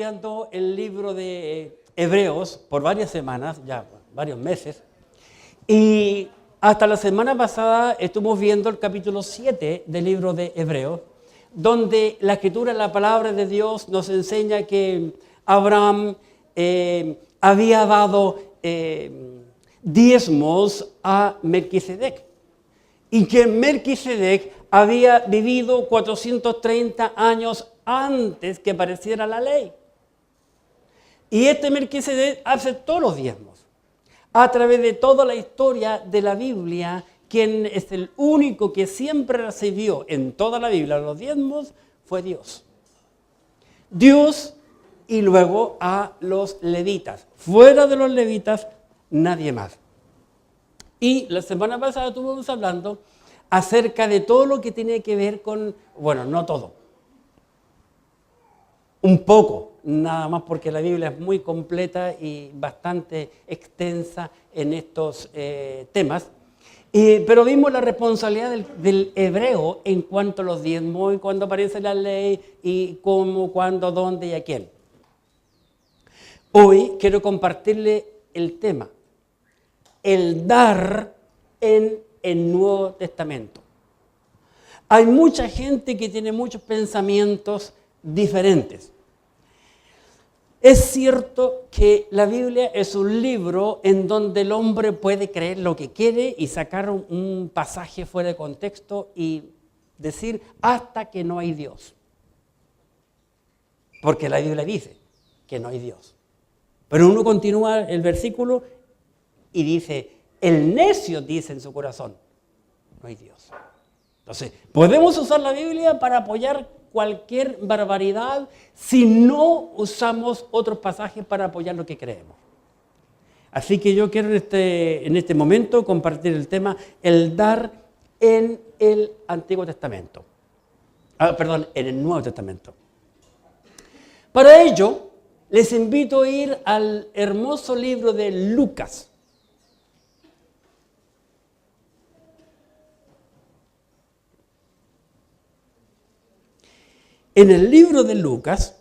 estudiando el libro de Hebreos por varias semanas, ya varios meses, y hasta la semana pasada estuvimos viendo el capítulo 7 del libro de Hebreos, donde la Escritura, la palabra de Dios, nos enseña que Abraham había dado diezmos a Melquisedec, y que Melquisedec había vivido 430 años antes que apareciera la ley. Y este Melquisedec aceptó los diezmos. A través de toda la historia de la Biblia, quien es el único que siempre recibió en toda la Biblia los diezmos fue Dios. Dios y luego a los levitas. Fuera de los levitas, nadie más. Y la semana pasada estuvimos hablando acerca de todo lo que tiene que ver con, bueno, no todo, un poco, nada más porque la Biblia es muy completa y bastante extensa en estos temas. Pero vimos la responsabilidad del hebreo en cuanto a los diezmos y cuando aparece la ley y cómo, cuándo, dónde y a quién. Hoy quiero compartirle el tema, el dar en el Nuevo Testamento. Hay mucha gente que tiene muchos pensamientos diferentes. Es cierto que la Biblia es un libro en donde el hombre puede creer lo que quiere y sacar un pasaje fuera de contexto y decir hasta que no hay Dios. Porque la Biblia dice que no hay Dios. Pero uno continúa el versículo y dice, el necio dice en su corazón, no hay Dios. Entonces, podemos usar la Biblia para apoyar cualquier barbaridad si no usamos otros pasajes para apoyar lo que creemos. Así que yo quiero en este momento compartir el tema, el dar en el Antiguo Testamento. En el Nuevo Testamento. Para ello, les invito a ir al hermoso libro de Lucas. En el libro de Lucas,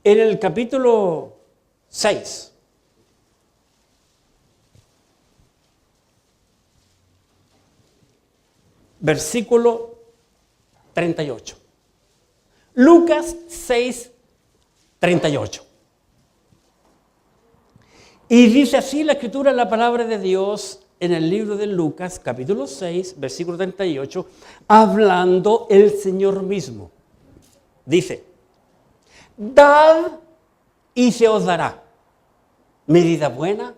en el capítulo 6, versículo 38. Lucas 6, 38. Y dice así la Escritura, la palabra de Dios, en el libro de Lucas, capítulo 6, versículo 38, hablando el Señor mismo. Dice, dad y se os dará. Medida buena,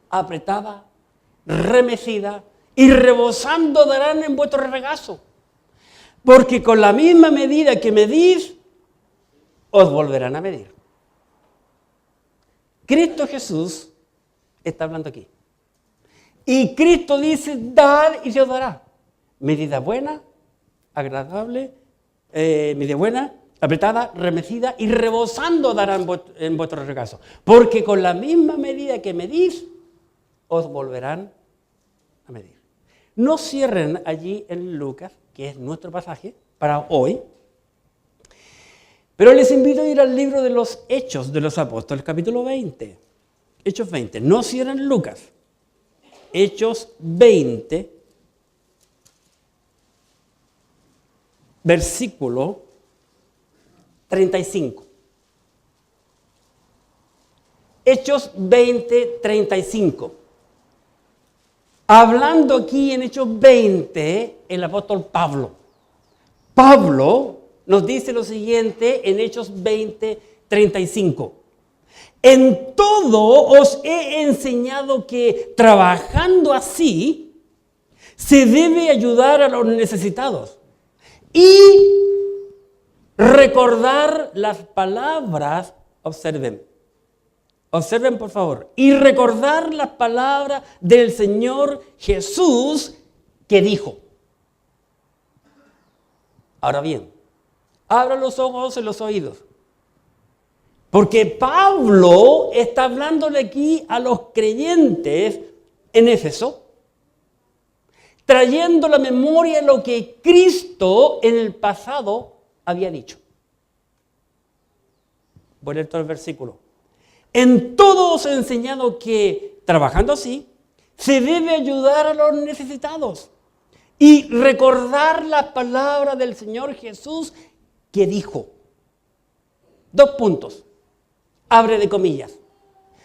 apretada, remecida y rebosando darán en vuestro regazo. Porque con la misma medida que medís, os volverán a medir. Cristo Jesús está hablando aquí. Y Cristo dice, dad y se os dará. Medida buena, agradable, medida buena, apretada, remecida y rebosando darán en vuestro regazo. Porque con la misma medida que medís, os volverán a medir. No cierren allí en Lucas, que es nuestro pasaje para hoy. Pero les invito a ir al libro de los Hechos de los Apóstoles, capítulo 20. Hechos 20. No cierren Lucas. Hechos 20, versículo 35. Hechos 20, 35. Hablando aquí en Hechos 20, el apóstol Pablo. Pablo nos dice lo siguiente en Hechos 20, 35. En todo os he enseñado que trabajando así se debe ayudar a los necesitados y recordar las palabras, observen por favor, y recordar las palabras del Señor Jesús que dijo. Ahora bien, abran los ojos y los oídos. Porque Pablo está hablándole aquí a los creyentes en Éfeso, trayendo la memoria lo que Cristo en el pasado había dicho. Voy a leer todo el versículo. En todo os he enseñado que, trabajando así, se debe ayudar a los necesitados y recordar las palabras del Señor Jesús que dijo. 2 puntos. Abre de comillas.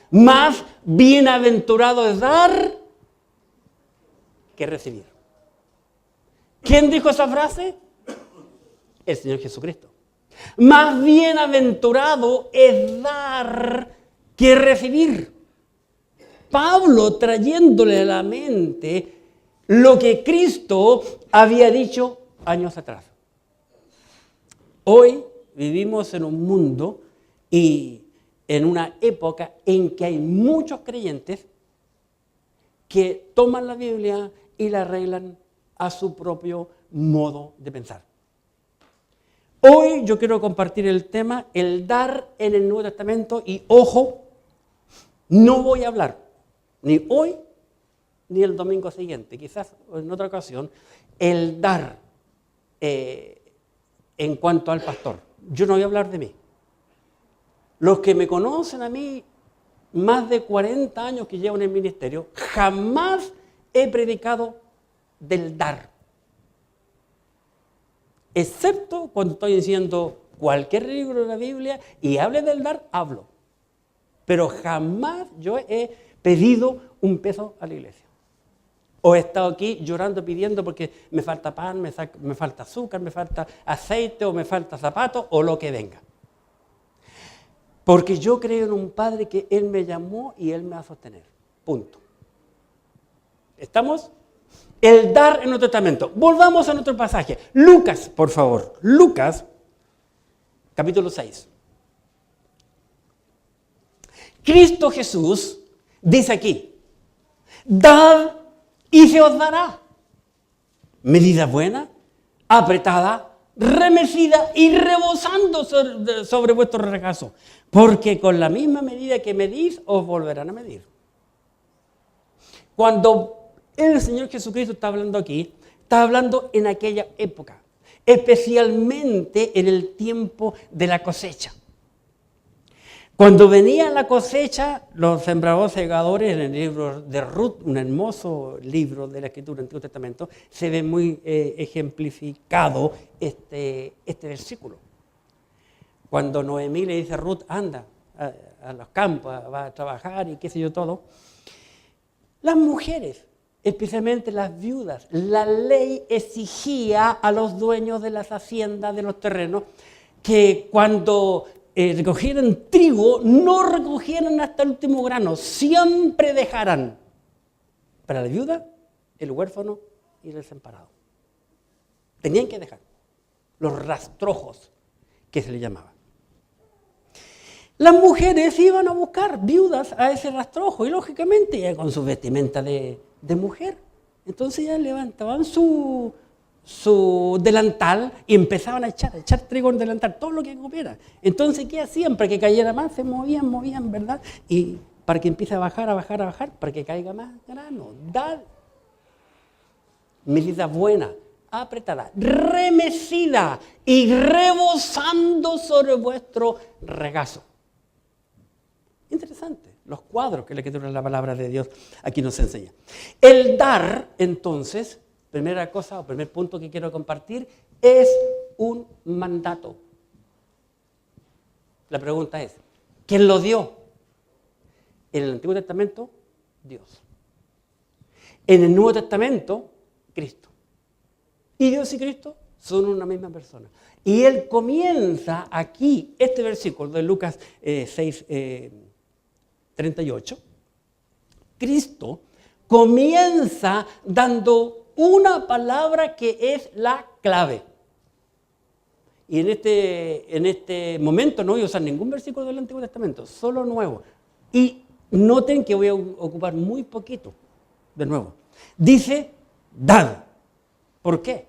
Más bienaventurado es dar que recibir. ¿Quién dijo esa frase? El Señor Jesucristo. Más bienaventurado es dar que recibir. Pablo trayéndole a la mente lo que Cristo había dicho años atrás. Hoy vivimos en un mundo y en una época en que hay muchos creyentes que toman la Biblia y la arreglan a su propio modo de pensar. Hoy yo quiero compartir el tema, el dar en el Nuevo Testamento, y ojo, no voy a hablar ni hoy ni el domingo siguiente, quizás en otra ocasión, el dar en cuanto al pastor. Yo no voy a hablar de mí. Los que me conocen a mí, más de 40 años que llevo en el ministerio, jamás he predicado del dar. Excepto cuando estoy diciendo cualquier libro de la Biblia y hable del dar, hablo. Pero jamás yo he pedido un peso a la iglesia. O he estado aquí llorando pidiendo porque me falta pan, me falta azúcar, me falta aceite o me falta zapatos o lo que venga. Porque yo creo en un Padre que Él me llamó y Él me va a sostener. Punto. ¿Estamos? El dar en Nuevo Testamento. Volvamos a nuestro pasaje. Lucas, por favor. Lucas, capítulo 6. Cristo Jesús dice aquí, dad y se os dará. Medida buena, apretada, remecida y rebosando sobre vuestro regazo. Porque con la misma medida que medís, os volverán a medir. Cuando el Señor Jesucristo está hablando aquí, está hablando en aquella época, especialmente en el tiempo de la cosecha. Cuando venía la cosecha, los sembradores segadores, en el libro de Ruth, un hermoso libro de la Escritura del Antiguo Testamento, se ve muy ejemplificado este versículo. Cuando Noemí le dice a Ruth, anda a los campos, va a trabajar y qué sé yo todo, las mujeres, especialmente las viudas, la ley exigía a los dueños de las haciendas, de los terrenos, que cuando recogieran trigo, no recogieran hasta el último grano, siempre dejaran para la viuda, el huérfano y el desamparado. Tenían que dejar los rastrojos, que se le llamaban. Las mujeres iban a buscar viudas a ese rastrojo y lógicamente ya con su vestimenta de mujer. Entonces ya levantaban su delantal y empezaban a echar trigo en el delantal, todo lo que comiera. Entonces, ¿qué hacían? Para que cayera más, se movían, ¿verdad? Y para que empiece a bajar, para que caiga más grano. Dad medida buena, apretada, remecida y rebosando sobre vuestro regazo. Interesante, los cuadros que le quedan la palabra de Dios aquí nos enseña. El dar, entonces, primera cosa o primer punto que quiero compartir, es un mandato. La pregunta es, ¿quién lo dio? En el Antiguo Testamento, Dios. En el Nuevo Testamento, Cristo. Y Dios y Cristo son una misma persona. Y Él comienza aquí, este versículo de Lucas 6, 38, Cristo comienza dando una palabra que es la clave. Y en este momento no voy a usar ningún versículo del Antiguo Testamento, solo nuevo. Y noten que voy a ocupar muy poquito, de nuevo. Dice, dad. ¿Por qué?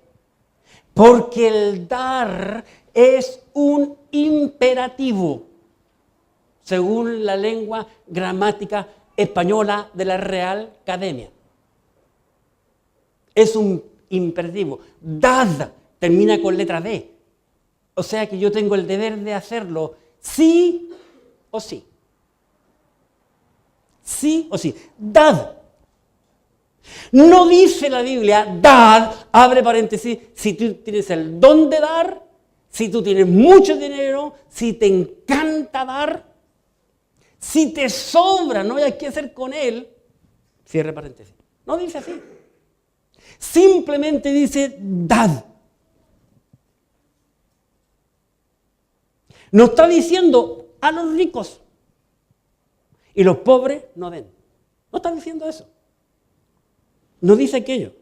Porque el dar es un imperativo. según la lengua gramática española de la Real Academia. Es un imperativo. Dad termina con letra D. O sea que yo tengo el deber de hacerlo sí o sí. Sí o sí. Dad. No dice la Biblia, dad, abre paréntesis, si tú tienes el don de dar, si tú tienes mucho dinero, si te encanta dar, si te sobra, no hay qué hacer con él, cierre paréntesis. No dice así. Simplemente dice, dad. No está diciendo a los ricos y los pobres no den. No está diciendo eso. No dice aquello.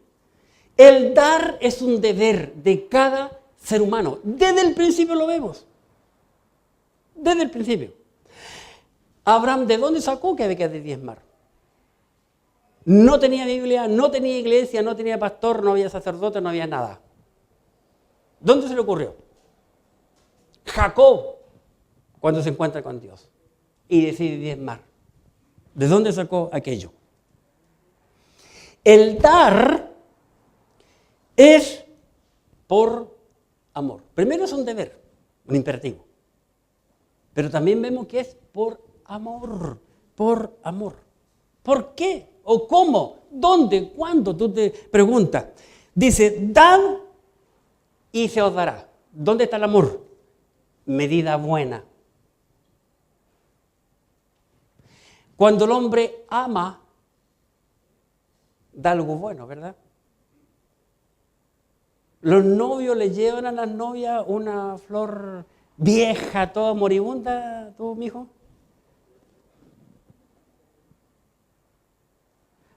El dar es un deber de cada ser humano. Desde el principio lo vemos. Desde el principio. Abraham, ¿de dónde sacó que había que diezmar? No tenía Biblia, no tenía iglesia, no tenía pastor, no había sacerdote, no había nada. ¿Dónde se le ocurrió? Jacob, cuando se encuentra con Dios y decide diezmar. ¿De dónde sacó aquello? El dar es por amor. Primero es un deber, un imperativo. Pero también vemos que es por amor, por amor. ¿Por qué? ¿O cómo? ¿Dónde? ¿Cuándo? Tú te preguntas. Dice, dad y se os dará. ¿Dónde está el amor? Medida buena. Cuando el hombre ama, da algo bueno, ¿verdad? Los novios le llevan a las novias una flor vieja, toda moribunda, ¿tú, mijo?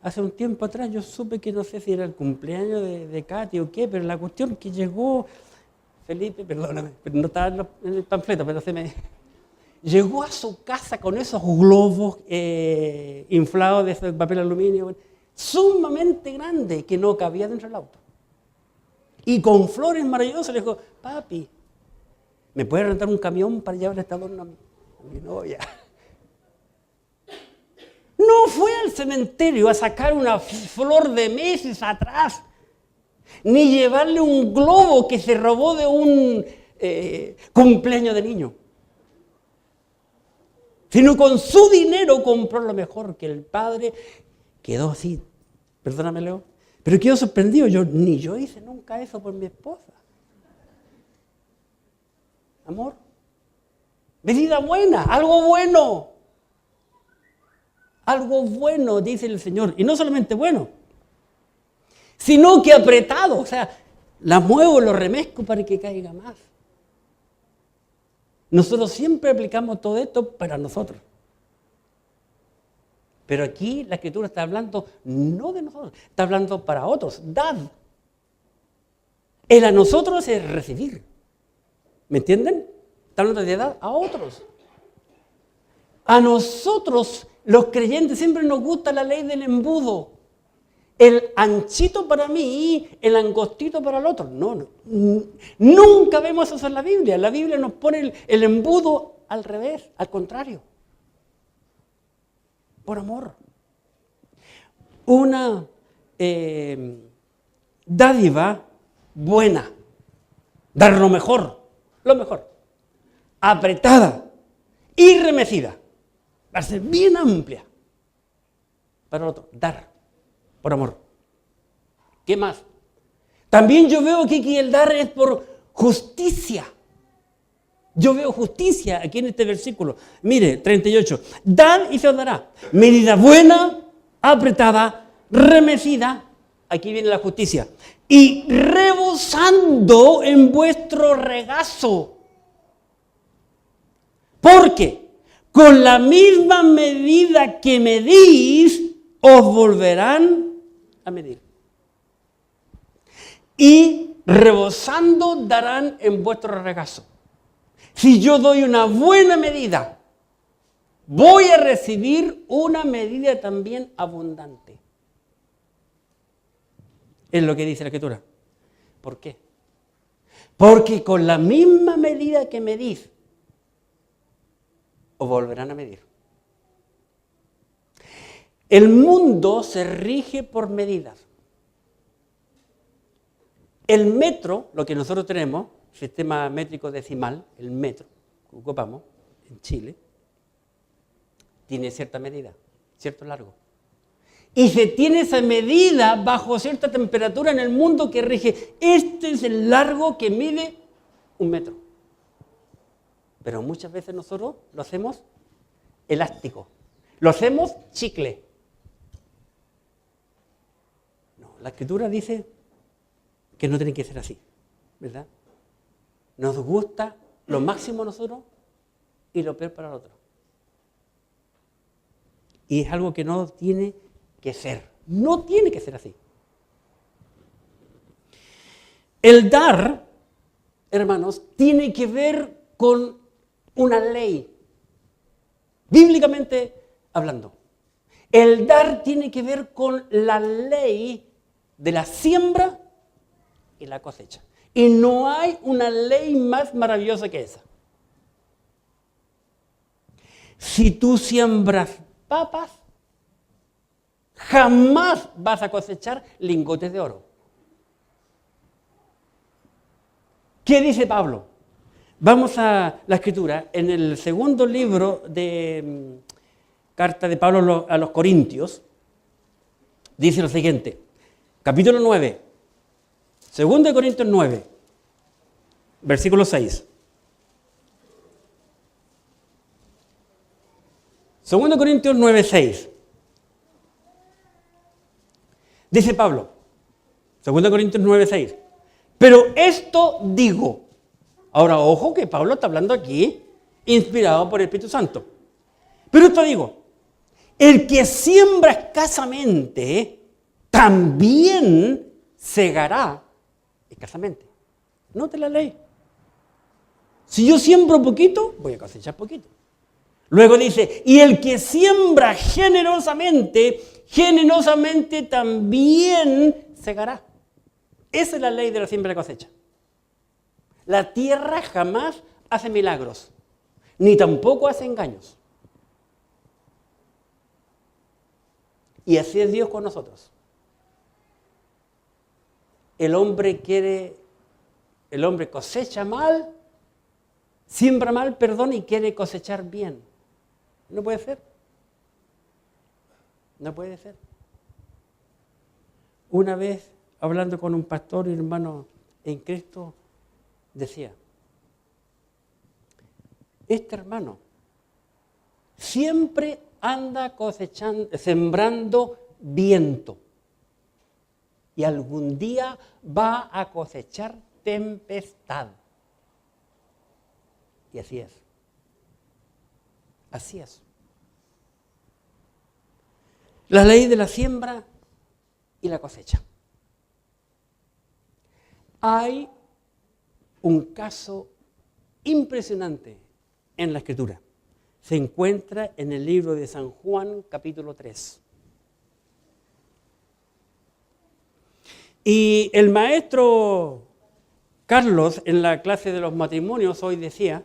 Hace un tiempo atrás yo supe que no sé si era el cumpleaños de Katy o qué, pero la cuestión que llegó, Felipe, perdóname, pero no estaba en el panfleto, pero llegó a su casa con esos globos inflados de ese papel aluminio, sumamente grande, que no cabía dentro del auto. Y con flores maravillosas le dijo, papi, ¿me puedes rentar un camión para llevar este adorno a mi novia? No fue al cementerio a sacar una flor de meses atrás, ni llevarle un globo que se robó de un cumpleaños de niño, sino con su dinero compró lo mejor. Que el padre quedó así, perdóname Leo, pero quedó sorprendido. Ni yo hice nunca eso por mi esposa. Amor, medida buena, algo bueno. Algo bueno, dice el Señor. Y no solamente bueno, sino que apretado. O sea, la muevo, lo remezco para que caiga más. Nosotros siempre aplicamos todo esto para nosotros. Pero aquí la Escritura está hablando no de nosotros, está hablando para otros. Dad. El a nosotros es recibir. ¿Me entienden? Está hablando de dar a otros. A nosotros, los creyentes, siempre nos gusta la ley del embudo. El anchito para mí, el angostito para el otro. No. Nunca vemos eso en la Biblia. La Biblia nos pone el embudo al revés, al contrario. Por amor. Una dádiva buena. Dar lo mejor. Apretada y remecida. Va a ser bien amplia. Para el otro, dar. Por amor. ¿Qué más? También yo veo aquí que el dar es por justicia. Yo veo justicia aquí en este versículo. Mire, 38. Dad y se os dará. Medida buena, apretada, remecida. Aquí viene la justicia. Y rebosando en vuestro regazo. Porque con la misma medida que medís, os volverán a medir. Y rebosando darán en vuestro regazo. Si yo doy una buena medida, voy a recibir una medida también abundante. Es lo que dice la Escritura. ¿Por qué? Porque con la misma medida que medís, o volverán a medir. El mundo se rige por medidas. El metro, lo que nosotros tenemos, sistema métrico decimal, el metro que ocupamos en Chile, tiene cierta medida, cierto largo. Y se tiene esa medida bajo cierta temperatura en el mundo que rige. Este es el largo que mide 1 metro. Pero muchas veces nosotros lo hacemos elástico, lo hacemos chicle. No, la Escritura dice que no tiene que ser así, ¿verdad? Nos gusta lo máximo a nosotros y lo peor para el otro. Y es algo que no tiene que ser. No tiene que ser así. El dar, hermanos, tiene que ver con una ley, bíblicamente hablando. El dar tiene que ver con la ley de la siembra y la cosecha. Y no hay una ley más maravillosa que esa. Si tú siembras papas, jamás vas a cosechar lingotes de oro. ¿Qué dice Pablo? Vamos a la Escritura, en el segundo libro de carta de Pablo a los Corintios, dice lo siguiente, capítulo 9, 2 Corintios 9, versículo 6. 2 Corintios 9, 6. Dice Pablo, 2 Corintios 9, 6. Pero esto digo. Ahora, ojo que Pablo está hablando aquí, inspirado por el Espíritu Santo. Pero esto digo, el que siembra escasamente, también segará escasamente. Note la ley. Si yo siembro poquito, voy a cosechar poquito. Luego dice, y el que siembra generosamente, generosamente también segará. Esa es la ley de la siembra y la cosecha. La tierra jamás hace milagros, ni tampoco hace engaños. Y así es Dios con nosotros. El hombre cosecha mal, siembra mal, y quiere cosechar bien. No puede ser. No puede ser. Una vez, hablando con un pastor y hermano en Cristo, decía, este hermano siempre anda sembrando viento y algún día va a cosechar tempestad. Y así es. Así es. La ley de la siembra y la cosecha. Hay un caso impresionante en la Escritura. Se encuentra en el libro de San Juan, capítulo 3. Y el maestro Carlos, en la clase de los matrimonios, hoy decía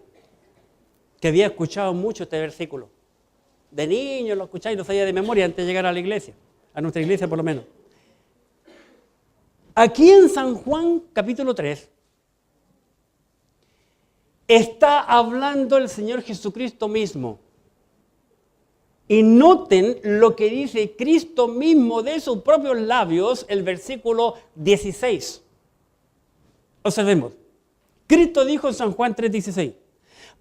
que había escuchado mucho este versículo. De niño lo escuchaba y lo sabía de memoria antes de llegar a la iglesia, a nuestra iglesia por lo menos. Aquí en San Juan, capítulo 3, está hablando el Señor Jesucristo mismo. Y noten lo que dice Cristo mismo de sus propios labios, el versículo 16. Observemos. Cristo dijo en San Juan 3:16,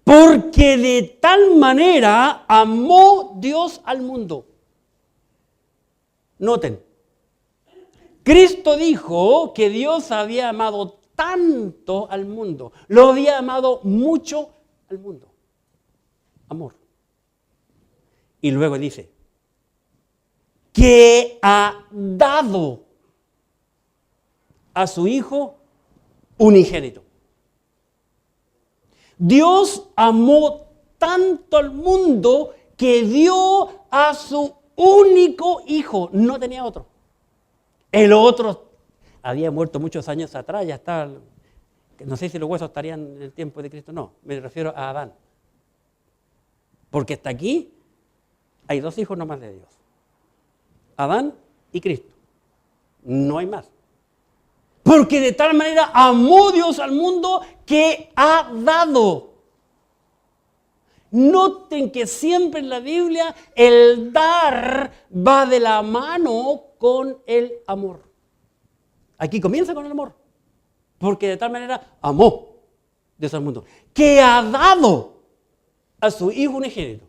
porque de tal manera amó Dios al mundo. Noten, Cristo dijo que Dios había amado tanto al mundo, lo había amado mucho al mundo. Amor. Y luego dice, que ha dado a su Hijo unigénito. Dios amó tanto al mundo que dio a su único Hijo, no tenía otro. El otro había muerto muchos años atrás, ya está, no sé si los huesos estarían en el tiempo de Cristo, no, me refiero a Adán. Porque hasta aquí hay dos hijos nomás de Dios. Adán y Cristo. No hay más. Porque de tal manera amó Dios al mundo que ha dado. Noten que siempre en la Biblia el dar va de la mano con el amor. Aquí comienza con el amor. Porque de tal manera amó Dios al mundo, que ha dado a su Hijo unigénito,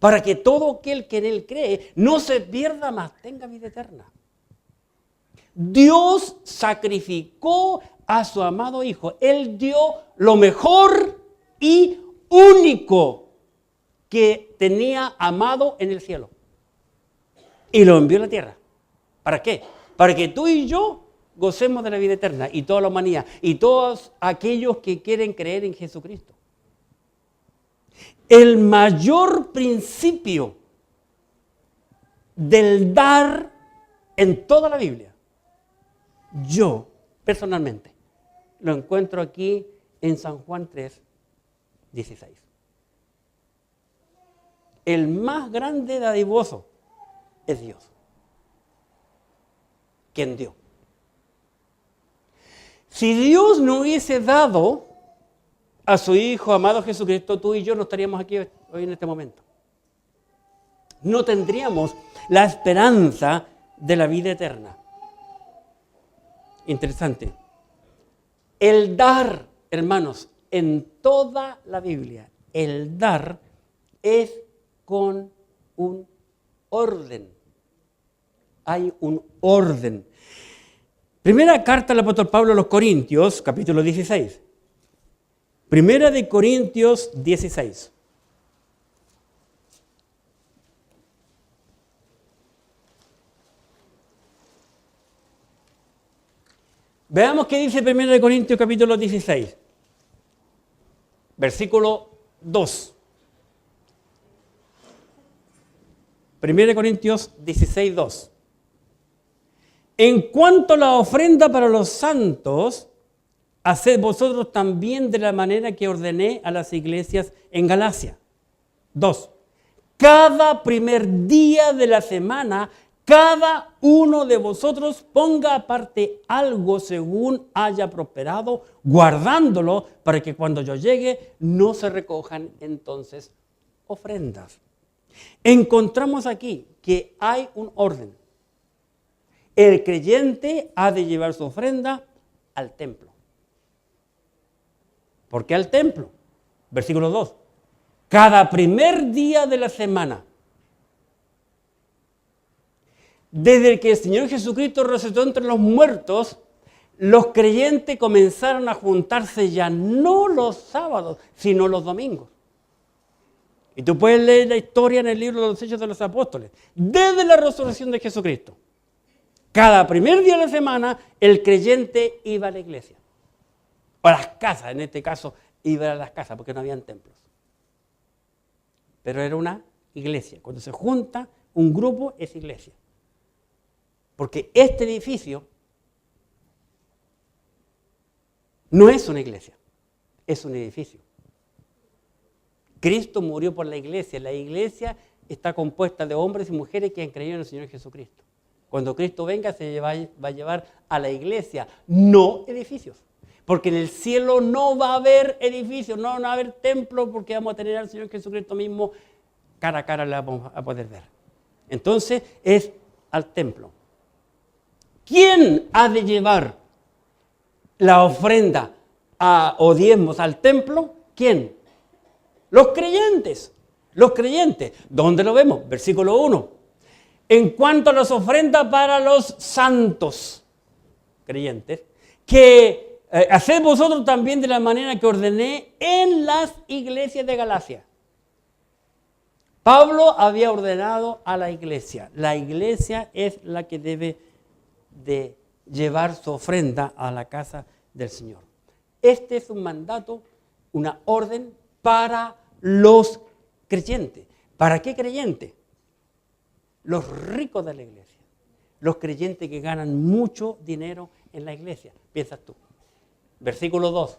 para que todo aquel que en Él cree no se pierda, mas tenga vida eterna. Dios sacrificó a su amado Hijo. Él dio lo mejor y único que tenía amado en el cielo. Y lo envió a la tierra. ¿Para qué? Para que tú y yo gocemos de la vida eterna, y toda la humanidad, y todos aquellos que quieren creer en Jesucristo. El mayor principio del dar en toda la Biblia, yo personalmente lo encuentro aquí en San Juan 3, 16. El más grande dadivoso es Dios, quien dio. Si Dios no hubiese dado a su Hijo amado Jesucristo, tú y yo no estaríamos aquí hoy en este momento. No tendríamos la esperanza de la vida eterna. Interesante. El dar, hermanos, en toda la Biblia, el dar es con un orden. Hay un orden. Primera carta del apóstol Pablo a los Corintios, capítulo 16. Primera de Corintios 16. Veamos qué dice Primera de Corintios, capítulo 16. Versículo 2. Primera de Corintios 16, 2. En cuanto a la ofrenda para los santos, haced vosotros también de la manera que ordené a las iglesias en Galacia. 2. Cada primer día de la semana, cada uno de vosotros ponga aparte algo según haya prosperado, guardándolo para que cuando yo llegue no se recojan entonces ofrendas. Encontramos aquí que hay un orden. El creyente ha de llevar su ofrenda al templo. ¿Por qué al templo? Versículo 2. Cada primer día de la semana. Desde que el Señor Jesucristo resucitó entre los muertos, los creyentes comenzaron a juntarse ya no los sábados, sino los domingos. Y tú puedes leer la historia en el libro de los Hechos de los Apóstoles. Desde la resurrección de Jesucristo. Cada primer día de la semana, el creyente iba a la iglesia. O a las casas, en este caso, iba a las casas, porque no habían templos. Pero era una iglesia. Cuando se junta un grupo, es iglesia. Porque este edificio no es una iglesia, es un edificio. Cristo murió por la iglesia. La iglesia está compuesta de hombres y mujeres que han creído en el Señor Jesucristo. Cuando Cristo venga, va a llevar a la iglesia, no edificios. Porque en el cielo no va a haber edificios, no va a haber templos, porque vamos a tener al Señor Jesucristo mismo cara a cara, le vamos a poder ver. Entonces es al templo. ¿Quién ha de llevar la ofrenda o diezmos al templo? ¿Quién? Los creyentes. Los creyentes. ¿Dónde lo vemos? Versículo 1. En cuanto a las ofrendas para los santos creyentes, que haced vosotros también de la manera que ordené en las iglesias de Galacia. Pablo había ordenado a la iglesia. La iglesia es la que debe de llevar su ofrenda a la casa del Señor. Este es un mandato, una orden para los creyentes. ¿Para qué creyentes? Los ricos de la iglesia, los creyentes que ganan mucho dinero en la iglesia. Piensas tú. Versículo 2.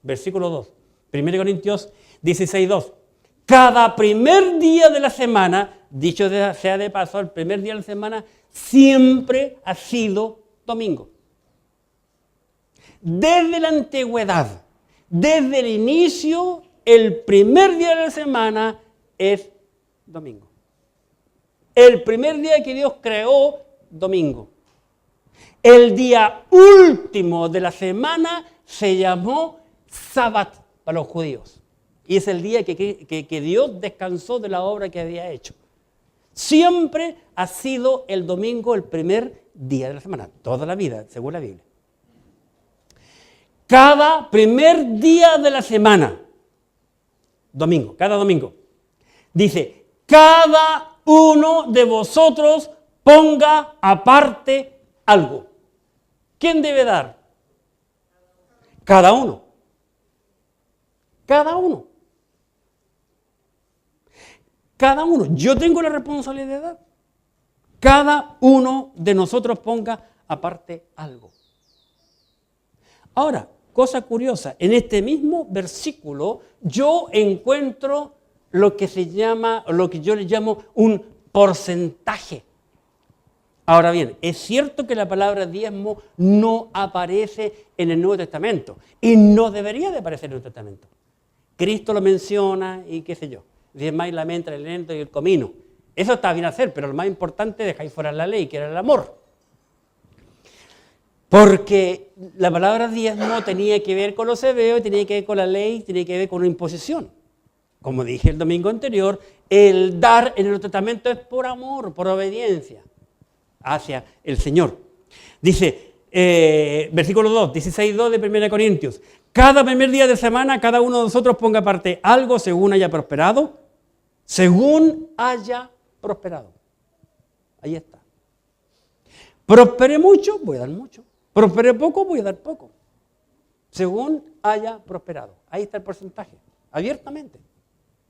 1 Corintios 16, 2. Cada primer día de la semana, dicho sea de paso, el primer día de la semana siempre ha sido domingo. Desde la antigüedad, desde el inicio, el primer día de la semana es domingo. El primer día que Dios creó, domingo. El día último de la semana se llamó Sabbat para los judíos. Y es el día que Dios descansó de la obra que había hecho. Siempre ha sido el domingo el primer día de la semana, toda la vida, según la Biblia. Cada primer día de la semana, domingo, cada domingo, dice, cada uno de vosotros ponga aparte algo. ¿Quién debe dar? Cada uno. Cada uno. Cada uno. Yo tengo la responsabilidad. Cada uno de nosotros ponga aparte algo. Ahora, cosa curiosa, en este mismo versículo yo encuentro lo que se llama, lo que yo le llamo un porcentaje. Ahora bien, es cierto que la palabra diezmo no aparece en el Nuevo Testamento y no debería de aparecer en el Nuevo Testamento. Cristo lo menciona y qué sé yo, diezmáis la menta, el lento y el comino. Eso está bien hacer, pero lo más importante dejáis fuera la ley, que era el amor. Porque la palabra diezmo tenía que ver con los hebreos, tenía que ver con la ley, tenía que ver con una imposición. Como dije el domingo anterior, el dar en el Nuevo Testamento es por amor, por obediencia hacia el Señor. Dice, versículo 2, 16:2 de 1 Corintios. Cada primer día de semana, cada uno de nosotros ponga aparte algo según haya prosperado. Según haya prosperado. Ahí está. Prosperé mucho, voy a dar mucho. Prosperé poco, voy a dar poco. Según haya prosperado. Ahí está el porcentaje. Abiertamente.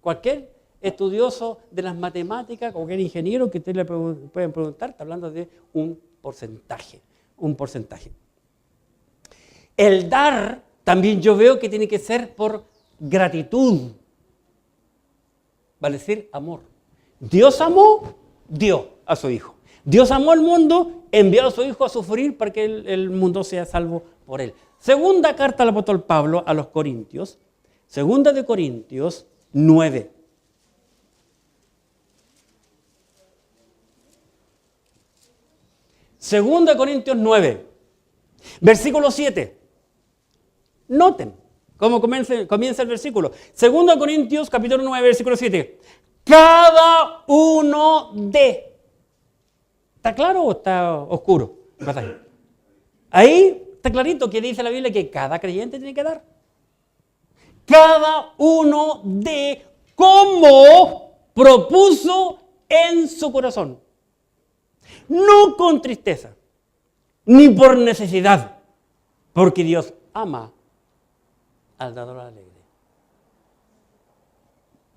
Cualquier estudioso de las matemáticas, cualquier ingeniero que ustedes le pueden preguntar, está hablando de un porcentaje. Un porcentaje. El dar también yo veo que tiene que ser por gratitud. Vale decir amor. Dios amó, dio a su Hijo. Dios amó al mundo, envió a su Hijo a sufrir para que el mundo sea salvo por él. Segunda carta del apóstol Pablo a los Corintios, segunda de Corintios 9. Segunda de Corintios 9, versículo 7. Noten cómo comienza el versículo. Segunda de Corintios capítulo 9, versículo 7. Cada uno de... ¿Está claro o está oscuro? Ahí está clarito que dice la Biblia que cada creyente tiene que dar. Cada uno de como propuso en su corazón. No con tristeza, ni por necesidad, porque Dios ama al dador alegre.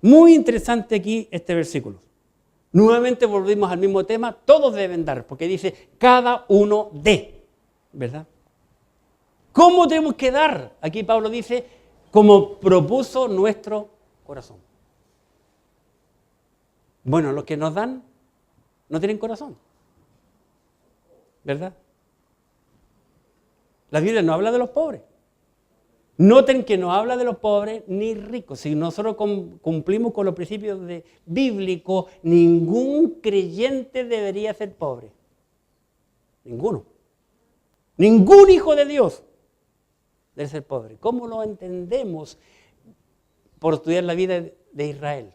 Muy interesante aquí este versículo. Nuevamente volvimos al mismo tema, todos deben dar, porque dice cada uno de, ¿verdad? ¿Cómo tenemos que dar? Aquí Pablo dice, como propuso nuestro corazón. Bueno, los que nos dan no tienen corazón, ¿verdad? La Biblia no habla de los pobres. Noten que no habla de los pobres ni ricos. Si nosotros cumplimos con los principios bíblicos, ningún creyente debería ser pobre. Ninguno. Ningún hijo de Dios debe ser pobre. ¿Cómo lo entendemos por estudiar la vida de Israel?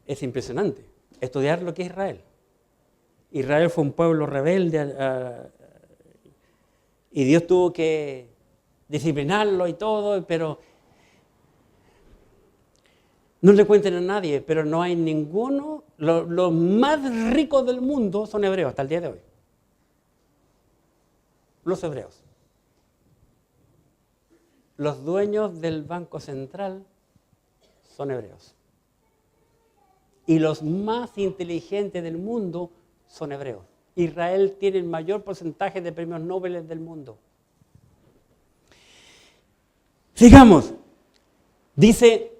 Es impresionante estudiar lo que es Israel. Israel fue un pueblo rebelde y Dios tuvo que disciplinarlo y todo, pero no le cuenten a nadie, pero no hay ninguno, los más ricos del mundo son hebreos hasta el día de hoy. Los hebreos. Los dueños del Banco Central son hebreos. Y los más inteligentes del mundo son hebreos. Israel tiene el mayor porcentaje de premios Nobel del mundo. Sigamos. Dice,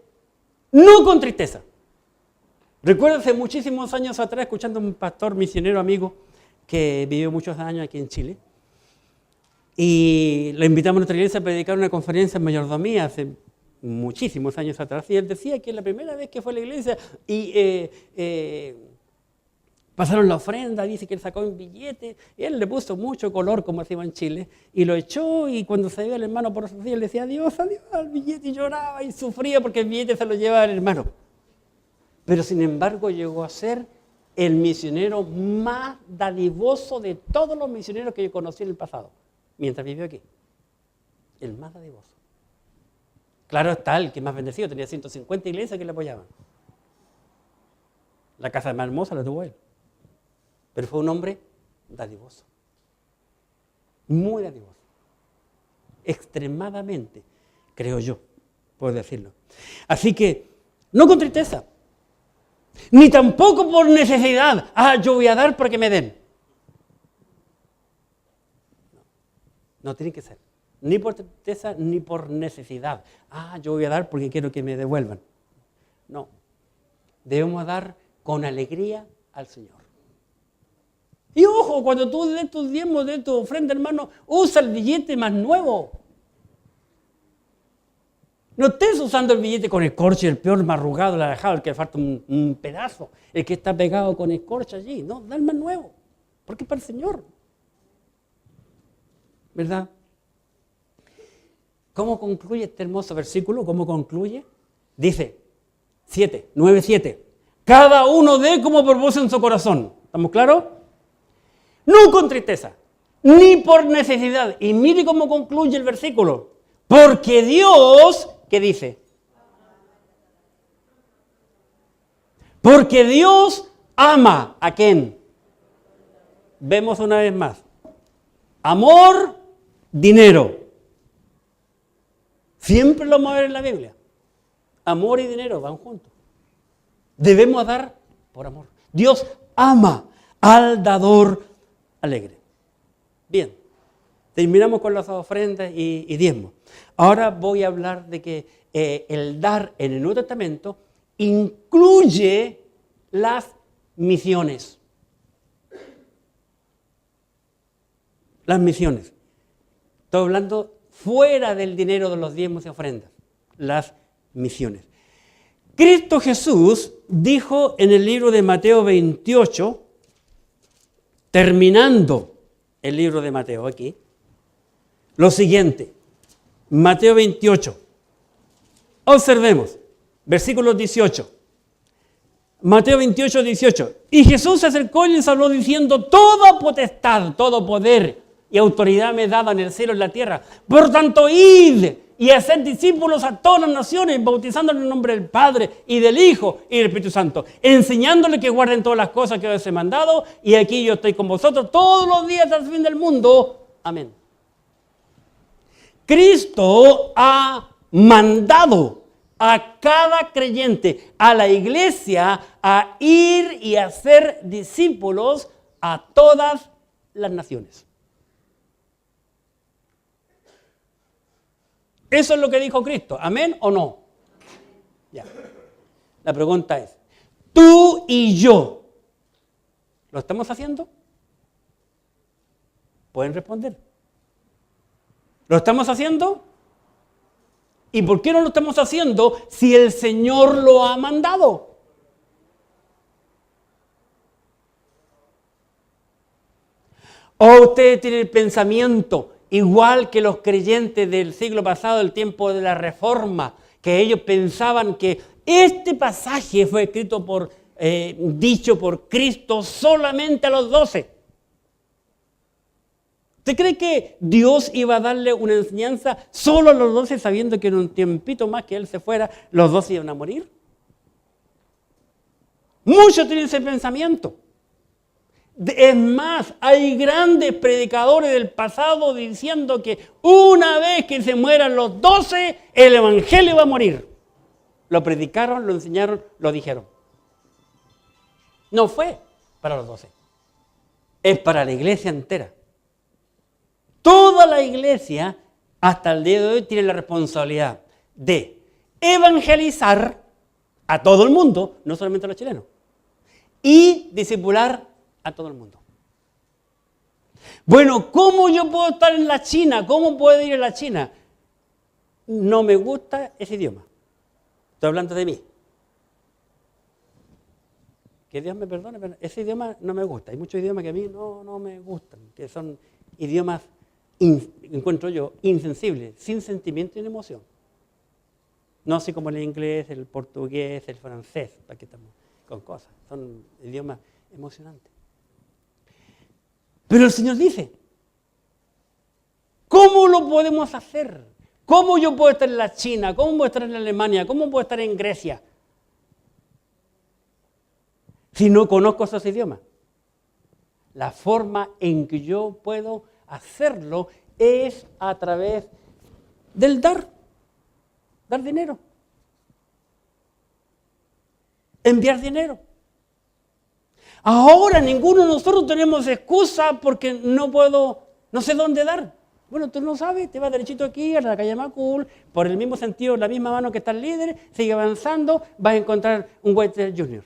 no con tristeza. Recuerdo hace muchísimos años atrás, escuchando a un pastor misionero amigo que vivió muchos años aquí en Chile, y lo invitamos a nuestra iglesia a predicar una conferencia en mayordomía hace muchísimos años atrás, y él decía que la primera vez que fue a la iglesia y pasaron la ofrenda, dice que él sacó un billete, y él le puso mucho color, como decimos en Chile, y lo echó, y cuando se veía el hermano por esos días, le decía adiós al billete, y lloraba y sufría porque el billete se lo llevaba el hermano. Pero sin embargo llegó a ser el misionero más dadivoso de todos los misioneros que yo conocí en el pasado, mientras vivió aquí. El más dadivoso. Claro está, el que más bendecido, tenía 150 iglesias que le apoyaban. La casa más hermosa la tuvo él. Pero fue un hombre dadivoso. Muy dadivoso. Extremadamente, creo yo, puedo decirlo. Así que, no con tristeza, ni tampoco por necesidad. Yo voy a dar para que me den. No tiene que ser. Ni por tristeza, ni por necesidad. Yo voy a dar porque quiero que me devuelvan. No. Debemos dar con alegría al Señor. Y ojo, cuando tú des tus diezmos, de tu ofrenda, hermano, usa el billete más nuevo. No estés usando el billete con escorcha, el peor, más arrugado, el alejado, el que le falta un pedazo, el que está pegado con escorcha allí. No, da el más nuevo, porque es para el Señor. ¿Verdad? ¿Cómo concluye este hermoso versículo? ¿Cómo concluye? Dice, 9:7. Cada uno dé como propósito en su corazón. ¿Estamos claros? No con tristeza, ni por necesidad. Y mire cómo concluye el versículo. Porque Dios, ¿qué dice? Porque Dios ama ¿a quién? Vemos una vez más. Amor, dinero. Siempre lo vamos a ver en la Biblia. Amor y dinero van juntos. Debemos dar por amor. Dios ama al dador alegre. Bien, terminamos con las ofrendas y diezmos. Ahora voy a hablar de que el dar en el Nuevo Testamento incluye las misiones. Las misiones. Estoy hablando fuera del dinero de los diezmos y ofrendas. Las misiones. Cristo Jesús dijo en el libro de Mateo 28, terminando el libro de Mateo aquí, lo siguiente. Mateo 28. Observemos, versículo 18. Mateo 28, 18. Y Jesús se acercó y les habló diciendo, toda potestad, todo poder y autoridad me es dada en el cielo y en la tierra. Por tanto, id y haced discípulos a todas las naciones, bautizándolos en el nombre del Padre y del Hijo y del Espíritu Santo, enseñándoles que guarden todas las cosas que os he mandado, y aquí yo estoy con vosotros todos los días hasta el fin del mundo. Amén. Cristo ha mandado a cada creyente, a la iglesia, a ir y hacer discípulos a todas las naciones. Eso es lo que dijo Cristo. ¿Amén o no? Ya. La pregunta es, ¿tú y yo lo estamos haciendo? ¿Pueden responder? ¿Lo estamos haciendo? ¿Y por qué no lo estamos haciendo si el Señor lo ha mandado? ¿O usted tiene el pensamiento igual que los creyentes del siglo pasado, del tiempo de la Reforma, que ellos pensaban que este pasaje fue escrito dicho por Cristo solamente a los 12? ¿Usted cree que Dios iba a darle una enseñanza solo a los 12 sabiendo que en un tiempito más que Él se fuera, los 12 iban a morir? Muchos tienen ese pensamiento. Es más, hay grandes predicadores del pasado diciendo que una vez que se mueran los 12, el evangelio va a morir. Lo predicaron, lo enseñaron, lo dijeron. No fue para los 12. Es para la iglesia entera. Toda la iglesia, hasta el día de hoy, tiene la responsabilidad de evangelizar a todo el mundo, no solamente a los chilenos, y discipular a todo el mundo. Bueno, ¿cómo yo puedo estar en la China? ¿Cómo puedo ir a la China? No me gusta ese idioma. Estoy hablando de mí. Que Dios me perdone, pero ese idioma no me gusta. Hay muchos idiomas que a mí no me gustan, que son idiomas, encuentro yo, insensibles, sin sentimiento y emoción. No así como el inglés, el portugués, el francés, para que estamos con cosas. Son idiomas emocionantes. Pero el Señor dice, ¿cómo lo podemos hacer? ¿Cómo yo puedo estar en la China? ¿Cómo puedo estar en Alemania? ¿Cómo puedo estar en Grecia? Si no conozco esos idiomas. La forma en que yo puedo hacerlo es a través del dar dinero, enviar dinero. Ahora ninguno de nosotros tenemos excusa porque no sé dónde dar. Bueno, tú no sabes, te vas derechito aquí a la calle Macul, por el mismo sentido, la misma mano que está el líder, sigue avanzando, vas a encontrar un Western Junior.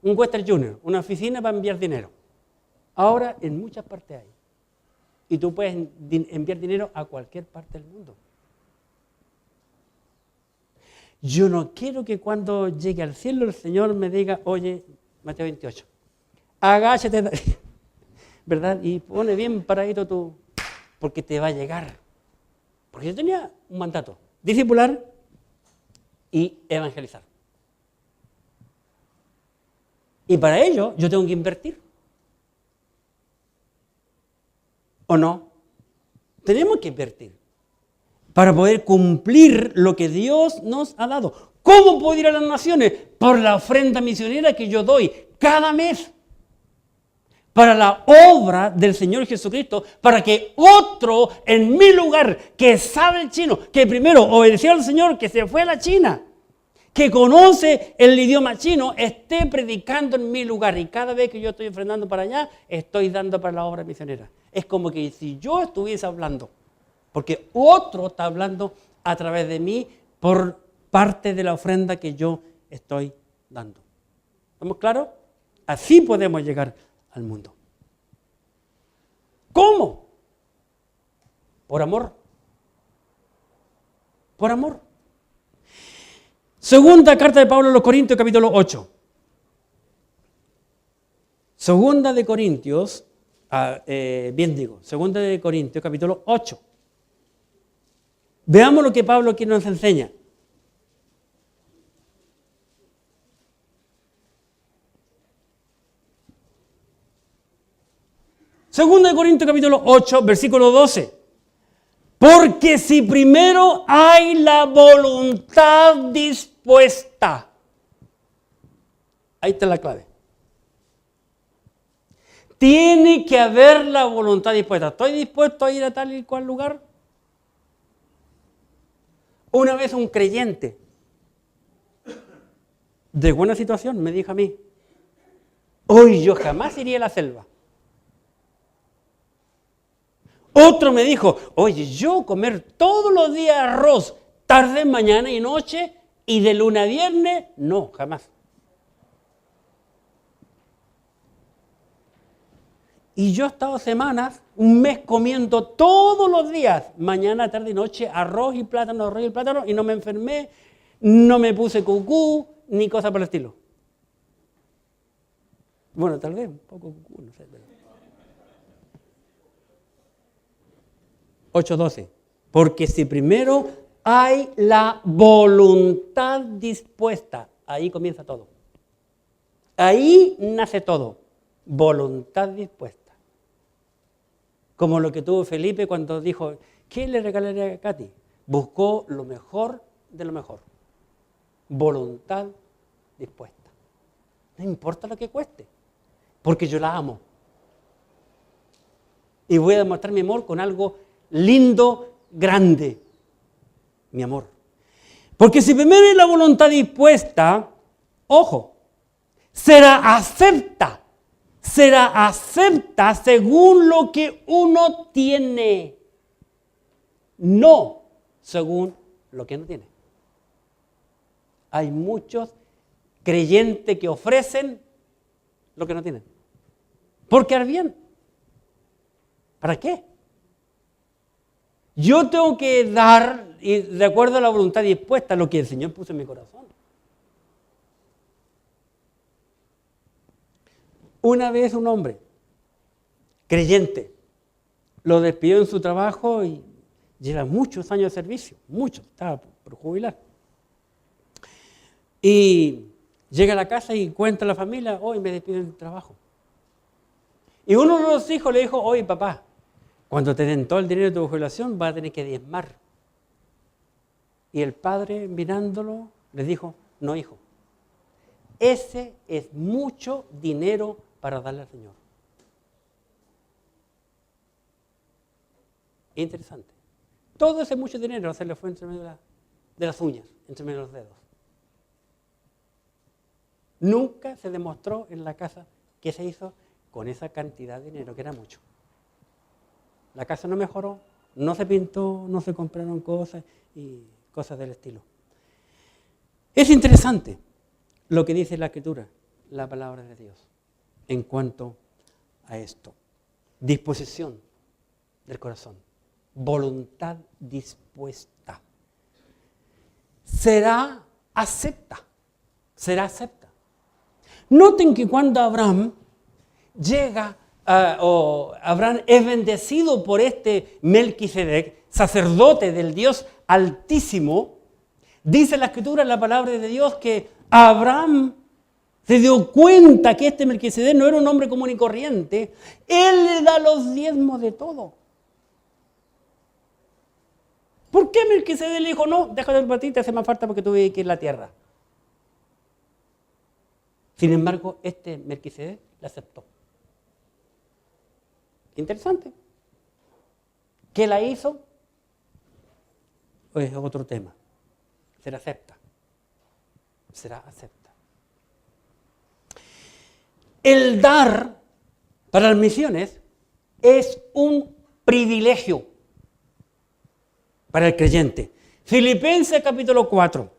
Un Western Junior, una oficina para enviar dinero. Ahora en muchas partes hay. Y tú puedes enviar dinero a cualquier parte del mundo. Yo no quiero que cuando llegue al cielo el Señor me diga, oye, Mateo 28, agáchate, ¿verdad? Y pone bien paradito tú, porque te va a llegar. Porque yo tenía un mandato, discipular y evangelizar. Y para ello yo tengo que invertir. ¿O no? Tenemos que invertir para poder cumplir lo que Dios nos ha dado. ¿Cómo puedo ir a las naciones? Por la ofrenda misionera que yo doy cada mes para la obra del Señor Jesucristo, para que otro en mi lugar, que sabe el chino, que primero obedeció al Señor, que se fue a la China, que conoce el idioma chino, esté predicando en mi lugar. Y cada vez que yo estoy enfrentando para allá, estoy dando para la obra misionera. Es como que si yo estuviese hablando, porque otro está hablando a través de mí por parte de la ofrenda que yo estoy dando. ¿Estamos claros? Así podemos llegar al mundo. ¿Cómo? Por amor. Por amor. Segunda carta de Pablo a los Corintios, capítulo 8. Segunda de Corintios, Segunda de Corintios, capítulo 8. Veamos lo que Pablo aquí nos enseña. Segunda de Corintios, capítulo 8, versículo 12. Porque si primero hay la voluntad dispuesta, ahí está la clave. Tiene que haber la voluntad dispuesta. ¿Estoy dispuesto a ir a tal y cual lugar? Una vez un creyente de buena situación me dijo a mí, hoy yo jamás iría a la selva. Otro me dijo, oye, yo comer todos los días arroz, tarde, mañana y noche, y de lunes a viernes, no, jamás. Y yo he estado semanas, un mes comiendo todos los días, mañana, tarde y noche, arroz y plátano, y no me enfermé, no me puse cucú, ni cosa por el estilo. Bueno, tal vez un poco cucú, no sé, pero... 8:12. Porque si primero hay la voluntad dispuesta, ahí comienza todo. Ahí nace todo. Voluntad dispuesta. Como lo que tuvo Felipe cuando dijo, ¿qué le regalaría a Katy? Buscó lo mejor de lo mejor. Voluntad dispuesta. No importa lo que cueste, porque yo la amo. Y voy a demostrar mi amor con algo lindo, grande, mi amor. Porque si primero hay la voluntad dispuesta, ojo, será acepta según lo que uno tiene, no según lo que no tiene. Hay muchos creyentes que ofrecen lo que no tienen. ¿Por quedar bien? ¿Para qué? Yo tengo que dar, y de acuerdo a la voluntad dispuesta, lo que el Señor puso en mi corazón. Una vez un hombre, creyente, lo despidió en su trabajo y lleva muchos años de servicio, muchos, estaba por jubilar. Y llega a la casa y cuenta a la familia, hoy me despiden del trabajo. Y uno de los hijos le dijo, oye papá, cuando te den todo el dinero de tu jubilación vas a tener que diezmar. Y el padre mirándolo le dijo, no hijo, ese es mucho dinero para darle al Señor. Interesante. Todo ese mucho dinero se le fue entre medio de las uñas, entre medio de los dedos. Nunca se demostró en la casa que se hizo con esa cantidad de dinero, que era mucho. La casa no mejoró, no se pintó, no se compraron cosas y cosas del estilo. Es interesante lo que dice la Escritura, la palabra de Dios, en cuanto a esto. Disposición del corazón, voluntad dispuesta. Será acepta. Noten que cuando Abraham llega, o Abraham es bendecido por este Melquisedec, sacerdote del Dios Altísimo, dice la Escritura, la palabra de Dios, que Abraham se dio cuenta que este Melquisedec no era un hombre común y corriente. Él le da los diezmos de todo. ¿Por qué Melquisedec le dijo, no, déjate el patito, te hace más falta porque tuve que ir a la tierra? Sin embargo, este Melquisedec le aceptó. Interesante. ¿Qué la hizo? Pues es otro tema. Será acepta. El dar para las misiones es un privilegio para el creyente. Filipenses capítulo 4.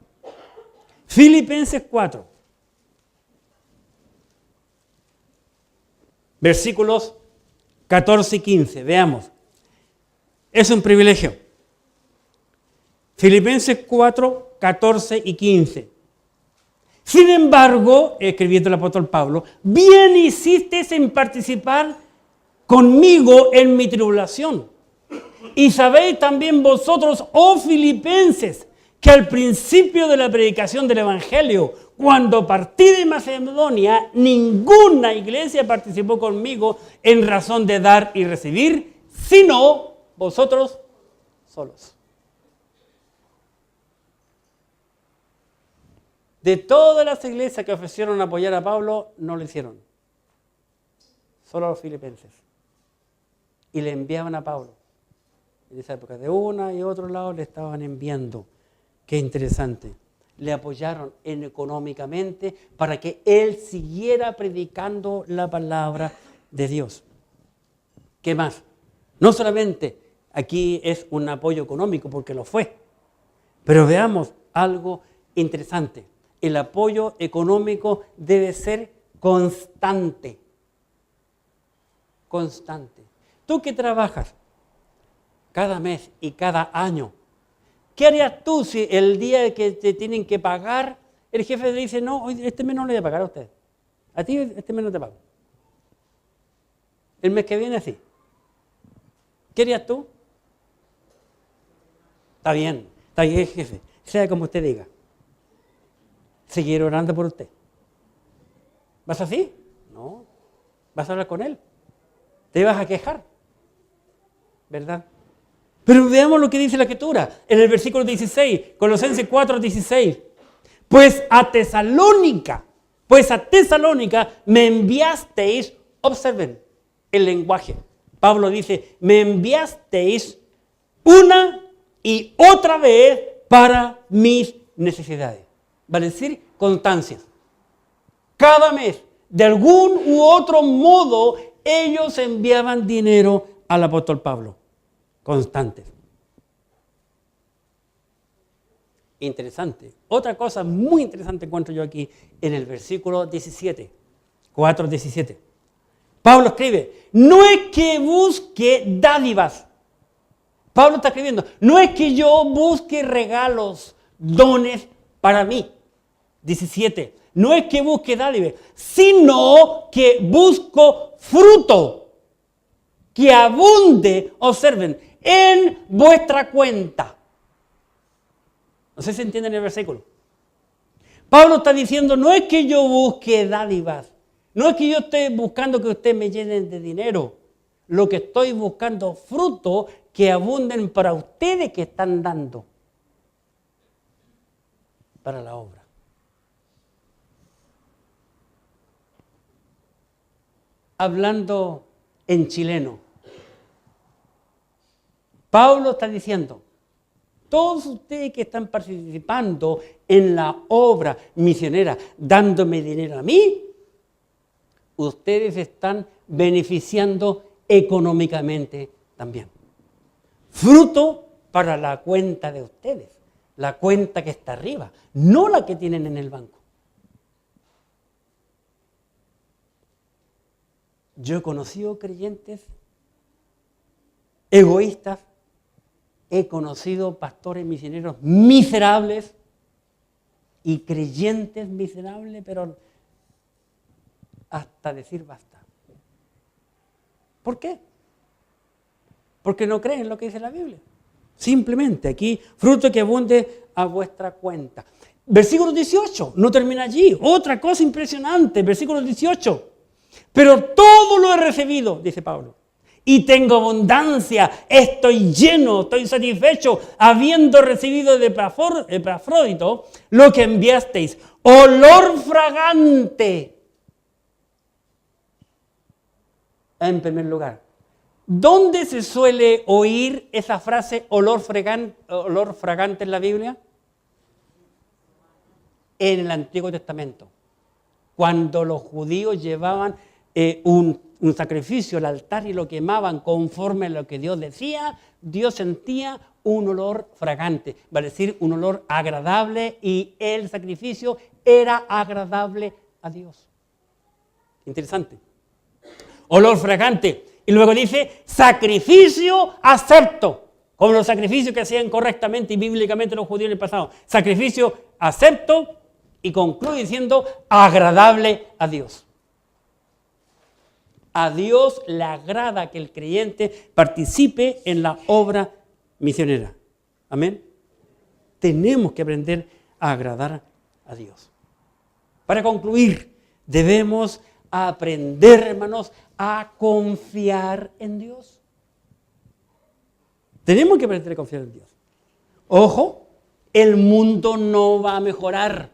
Filipenses 4. Versículos 14 y 15. Veamos. Es un privilegio. Filipenses 4, 14 y 15. Sin embargo, escribiendo el apóstol Pablo, bien hicisteis en participar conmigo en mi tribulación. Y sabéis también vosotros, oh filipenses, que al principio de la predicación del Evangelio, cuando partí de Macedonia, ninguna iglesia participó conmigo en razón de dar y recibir, sino vosotros solos. De todas las iglesias que ofrecieron apoyar a Pablo, no lo hicieron. Solo los filipenses. Y le enviaban a Pablo. En esa época, de una y otro lado le estaban enviando. Qué interesante. Le apoyaron económicamente para que él siguiera predicando la palabra de Dios. ¿Qué más? No solamente aquí es un apoyo económico, porque lo fue, pero veamos algo interesante. El apoyo económico debe ser constante. Constante. Tú que trabajas cada mes y cada año, ¿qué harías tú si el día que te tienen que pagar, el jefe le dice, no, hoy este mes no le voy a pagar a usted? A ti este mes no te pago. El mes que viene sí. ¿Qué harías tú? Está bien, jefe, sea como usted diga. Seguir orando por usted. ¿Vas así? No. ¿Vas a hablar con él? ¿Te vas a quejar? ¿Verdad? Pero veamos lo que dice la Escritura en el versículo 16, Colosenses 4, 16. Pues a Tesalónica me enviasteis, observen el lenguaje. Pablo dice, me enviasteis una y otra vez para mis necesidades. Vale decir, constancias. Cada mes, de algún u otro modo, ellos enviaban dinero al apóstol Pablo. Constantes. Interesante. Otra cosa muy interesante encuentro yo aquí en el versículo 17, 4:17. Pablo escribe, no es que busque dádivas. Pablo está escribiendo, no es que yo busque regalos, dones para mí. 17, no es que busque dádivas, sino que busco fruto que abunde, observen, en vuestra cuenta. No sé si entienden el versículo. Pablo está diciendo, no es que yo busque dádivas, no es que yo esté buscando que ustedes me llenen de dinero. Lo que estoy buscando, fruto que abunden para ustedes que están dando para la obra. Hablando en chileno, Pablo está diciendo, todos ustedes que están participando en la obra misionera, dándome dinero a mí, ustedes están beneficiando económicamente también. Fruto para la cuenta de ustedes, la cuenta que está arriba, no la que tienen en el banco. Yo he conocido creyentes egoístas, he conocido pastores misioneros miserables y creyentes miserables, pero hasta decir basta. ¿Por qué? Porque no creen lo que dice la Biblia. Simplemente aquí, fruto que abunde a vuestra cuenta. Versículo 18, no termina allí. Otra cosa impresionante, versículo 18. Pero todo lo he recibido, dice Pablo, y tengo abundancia, estoy lleno, estoy satisfecho, habiendo recibido de Epafrodito lo que enviasteis, olor fragante. En primer lugar, ¿dónde se suele oír esa frase olor fragante en la Biblia? En el Antiguo Testamento. Cuando los judíos llevaban un sacrificio al altar y lo quemaban conforme a lo que Dios decía, Dios sentía un olor fragante, va a decir un olor agradable, y el sacrificio era agradable a Dios. Interesante. Olor fragante. Y luego dice, sacrificio acepto, como los sacrificios que hacían correctamente y bíblicamente los judíos en el pasado. Sacrificio acepto, y concluye diciendo, agradable a Dios. A Dios le agrada que el creyente participe en la obra misionera. Amén. Tenemos que aprender a agradar a Dios. Para concluir, debemos aprender, hermanos, a confiar en Dios. Tenemos que aprender a confiar en Dios. Ojo, el mundo no va a mejorar.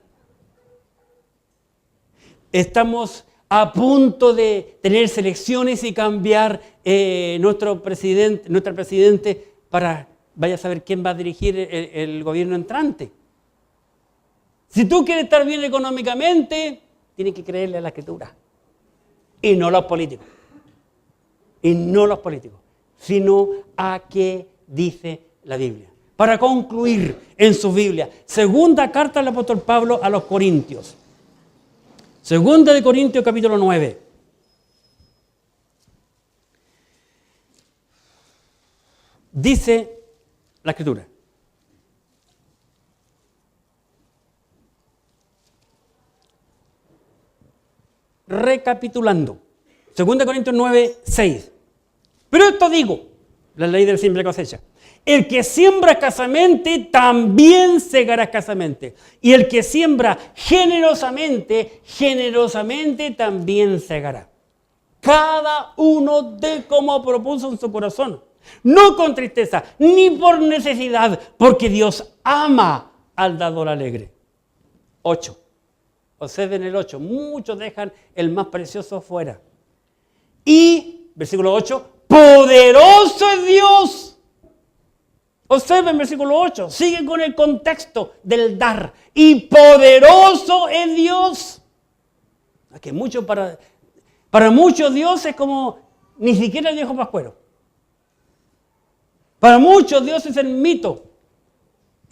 Estamos a punto de tener selecciones y cambiar nuestra presidente para, vaya a saber quién va a dirigir el gobierno entrante. Si tú quieres estar bien económicamente, tienes que creerle a la Escritura. Y no los políticos. Y no los políticos, sino a qué dice la Biblia. Para concluir en su Biblia, segunda carta del apóstol Pablo a los Corintios. Segunda de Corintios capítulo 9. Dice la Escritura. Recapitulando. Segunda de Corintios 9, 6. Pero esto digo, la ley del siembra y cosecha. El que siembra escasamente, también segará escasamente. Y el que siembra generosamente, generosamente también segará. Cada uno de como propuso en su corazón. No con tristeza, ni por necesidad, porque Dios ama al dador alegre. 8. Observen el 8. Muchos dejan el más precioso fuera. Y, versículo 8, poderoso es Dios. Observen el versículo 8, sigue con el contexto del dar. Y poderoso es Dios. Que mucho para muchos Dios es como ni siquiera el viejo pascuero. Para muchos Dios es el mito.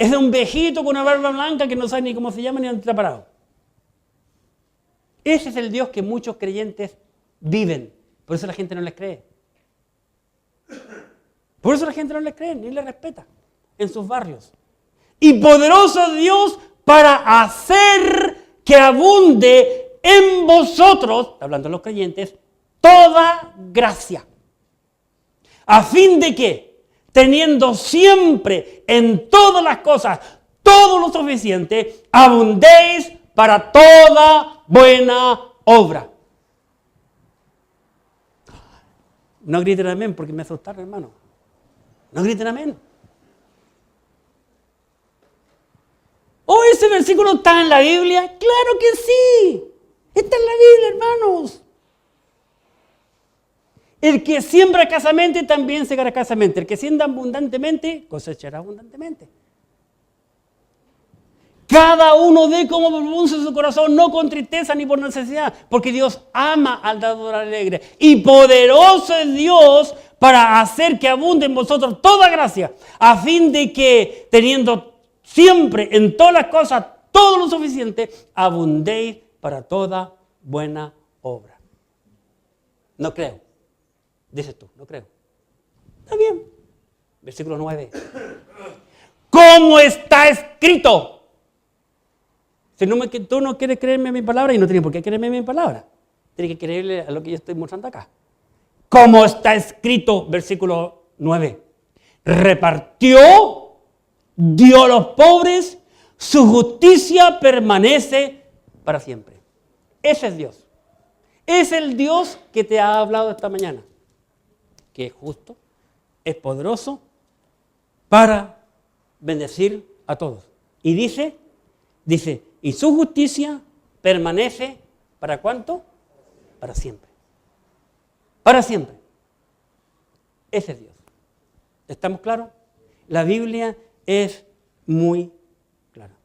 Es de un viejito con una barba blanca que no sabe ni cómo se llama ni dónde está parado. Ese es el Dios que muchos creyentes viven. Por eso la gente no les cree. Por eso la gente no les cree ni les respeta en sus barrios. Y poderoso Dios para hacer que abunde en vosotros, hablando de los creyentes, toda gracia. A fin de que, teniendo siempre en todas las cosas todo lo suficiente, abundéis para toda buena obra. No griten amén porque me asustaron, hermano. No griten amén. ¿Oh, ese versículo está en la Biblia? ¡Claro que sí! Está en la Biblia, hermanos. El que siembra escasamente también segará escasamente. El que siembra abundantemente cosechará abundantemente. Cada uno dé como propuso en su corazón, no con tristeza ni por necesidad, porque Dios ama al dador alegre. Y poderoso es Dios para hacer que abunde en vosotros toda gracia, a fin de que, teniendo siempre en todas las cosas todo lo suficiente, abundéis para toda buena obra. No creo. Dices tú, no creo. Está bien. Versículo 9. ¿Cómo está escrito? Si tú no quieres creerme a mi palabra, y no tienes por qué creerme a mi palabra. Tienes que creerle a lo que yo estoy mostrando acá. Como está escrito, versículo 9. Repartió, dio a los pobres, su justicia permanece para siempre. Ese es Dios. Es el Dios que te ha hablado esta mañana. Que es justo, es poderoso para bendecir a todos. Y dice, y su justicia permanece, ¿para cuánto? Para siempre. Para siempre. Ese es Dios. ¿Estamos claros? La Biblia es muy clara.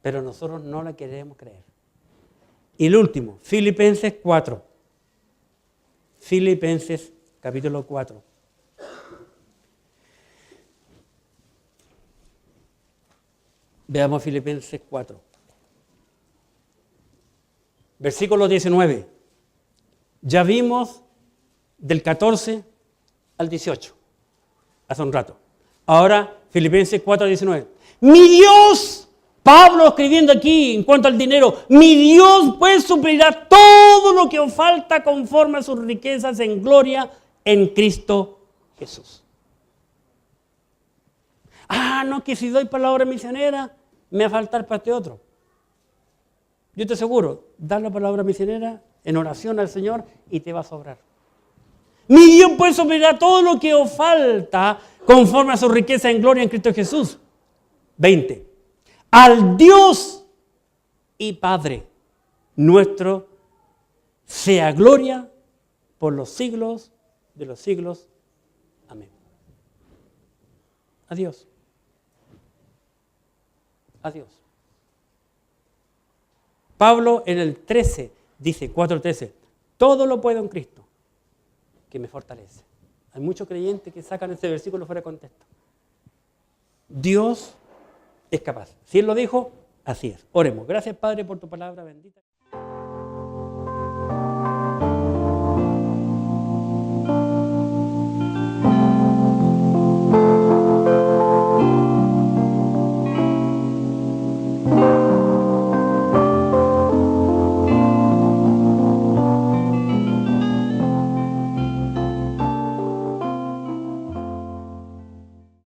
Pero nosotros no la queremos creer. Y el último, Filipenses 4. Filipenses capítulo 4. Veamos Filipenses 4. Versículo 19. Ya vimos del 14 al 18. Hace un rato. Ahora Filipenses 4, 19. Mi Dios, Pablo escribiendo aquí en cuanto al dinero, mi Dios pues suplirá todo lo que os falta conforme a sus riquezas en gloria en Cristo Jesús. No, que si doy palabra misionera, me va a faltar para este otro. Yo te aseguro, dar la palabra misionera en oración al Señor y te va a sobrar. Mi Dios pues suplirá todo lo que os falta conforme a su riqueza en gloria en Cristo Jesús. 20. Al Dios y Padre nuestro sea gloria por los siglos de los siglos. Amén. Adiós. Adiós. Pablo en el 13 dice, 4:13, todo lo puedo en Cristo que me fortalece. Hay muchos creyentes que sacan ese versículo fuera de contexto. Dios es capaz. Si Él lo dijo, así es. Oremos. Gracias, Padre, por tu palabra bendita.